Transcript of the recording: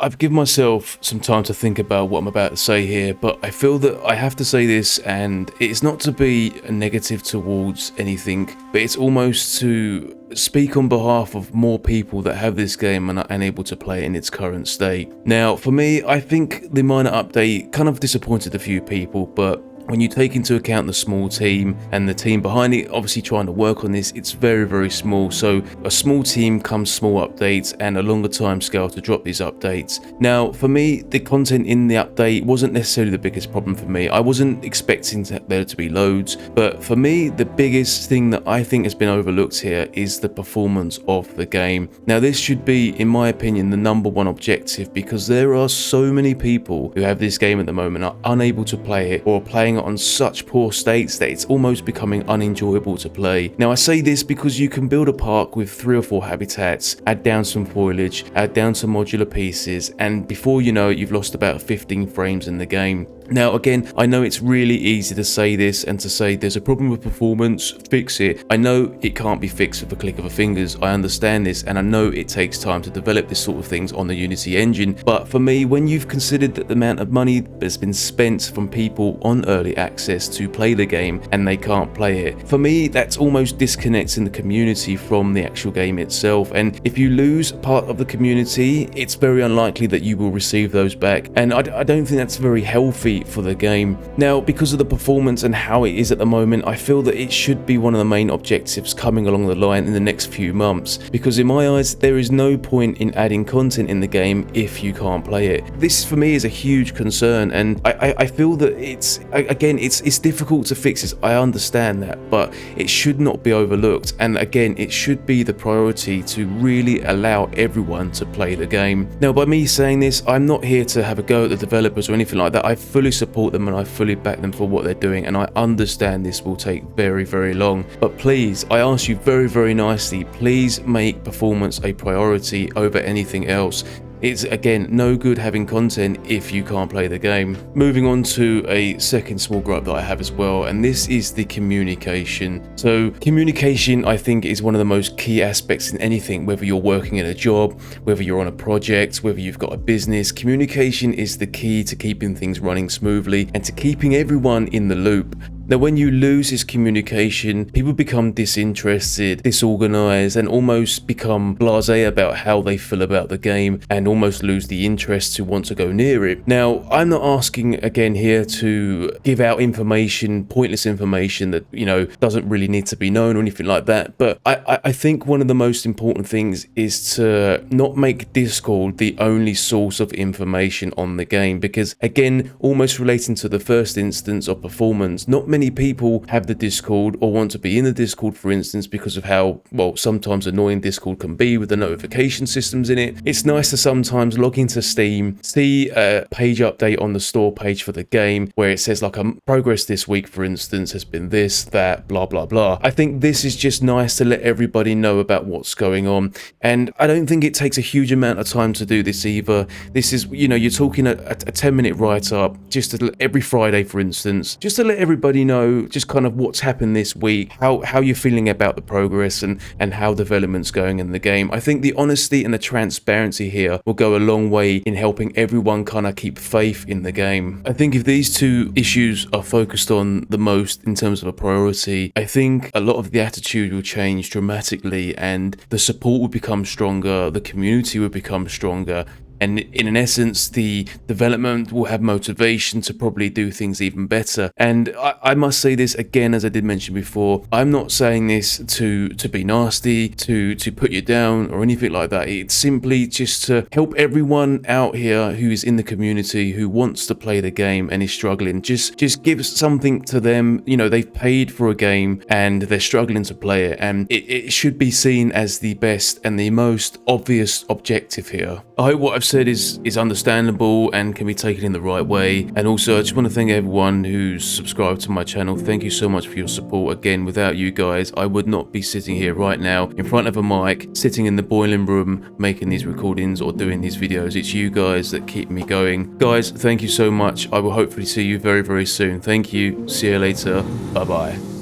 I've given myself some time to think about what I'm about to say here, but I feel that I have to say this, and it's not to be a negative towards anything, but it's almost to speak on behalf of more people that have this game and are unable to play it in its current state. Now, for me, I think the minor update kind of disappointed a few people, but when you take into account the small team and the team behind it obviously trying to work on this, it's very small. So a small team comes small updates and a longer time scale to drop these updates. Now for me, the content in the update wasn't necessarily the biggest problem for me. I wasn't expecting there to be loads, but for me the biggest thing that I think has been overlooked here is the performance of the game. Now this should be, in my opinion, the #1 objective, because there are so many people who have this game at the moment are unable to play it, or playing on such poor states that it's almost becoming unenjoyable to play. Now I say this because you can build a park with 3 or 4 habitats, add down some foliage, add down some modular pieces, and before you know it, you've lost about 15 frames in the game. Now again, I know it's really easy to say this and to say there's a problem with performance, fix it. I know it can't be fixed with a click of a fingers, I understand this, and I know it takes time to develop this sort of things on the Unity engine, but for me, when you've considered that the amount of money that's been spent from people on early access to play the game and they can't play it, for me that's almost disconnecting the community from the actual game itself. And if you lose part of the community, it's very unlikely that you will receive those back, and I don't think that's very healthy for the game. Now, because of the performance and how it is at the moment, I feel that it should be one of the main objectives coming along the line in the next few months, because in my eyes there is no point in adding content in the game if you can't play it. This for me is a huge concern, and I feel that it's difficult to fix this, I understand that, but it should not be overlooked, and again it should be the priority to really allow everyone to play the game. Now by me saying this, I'm not here to have a go at the developers or anything like that. I fully support them and I fully back them for what they're doing, and I understand this will take very long, but please, I ask you very nicely, please make performance a priority over anything else. It's again no good having content if you can't play the game. Moving on to a second small gripe that I have as well, and this is the communication. So communication, I think, is one of the most key aspects in anything, whether you're working in a job, whether you're on a project, whether you've got a business. Communication is the key to keeping things running smoothly and to keeping everyone in the loop. Now when you lose this communication, people become disinterested, disorganized, and almost become blasé about how they feel about the game, and almost lose the interest to want to go near it. Now I'm not asking again here to give out information, pointless information that, you know, doesn't really need to be known or anything like that, but I think one of the most important things is to not make Discord the only source of information on the game, because again, almost relating to the first instance of performance, not many people have the Discord or want to be in the Discord, for instance, because of how, well, sometimes annoying Discord can be with the notification systems in it. It's nice to sometimes log into Steam, see a page update on the store page for the game where it says like a progress this week, for instance, has been this, that, blah blah. I think this is just nice to let everybody know about what's going on, and I don't think it takes a huge amount of time to do this either. This is, you know, you're talking a 10-minute write-up just to, every Friday, for instance, just to let everybody know just kind of what's happened this week, how you're feeling about the progress and how development's going in the game. I think the honesty and the transparency here will go a long way in helping everyone kind of keep faith in the game. I think if these two issues are focused on the most in terms of a priority, I think a lot of the attitude will change dramatically, and the support will become stronger, the community will become stronger, and in essence the development will have motivation to probably do things even better. And I must say this again, as I did mention before, I'm not saying this to be nasty, to put you down or anything like that. It's simply just to help everyone out here who is in the community, who wants to play the game and is struggling. Just give something to them. You know, they've paid for a game and they're struggling to play it, and it should be seen as the best and the most obvious objective here. I hope what I've said is understandable and can be taken in the right way. And also I just want to thank everyone who's subscribed to my channel. Thank you so much for your support. Again, without you guys, I would not be sitting here right now in front of a mic, sitting in the boiling room making these recordings or doing these videos. It's you guys that keep me going. Guys, thank you so much. I will hopefully see you very soon. Thank you. See you later. Bye bye.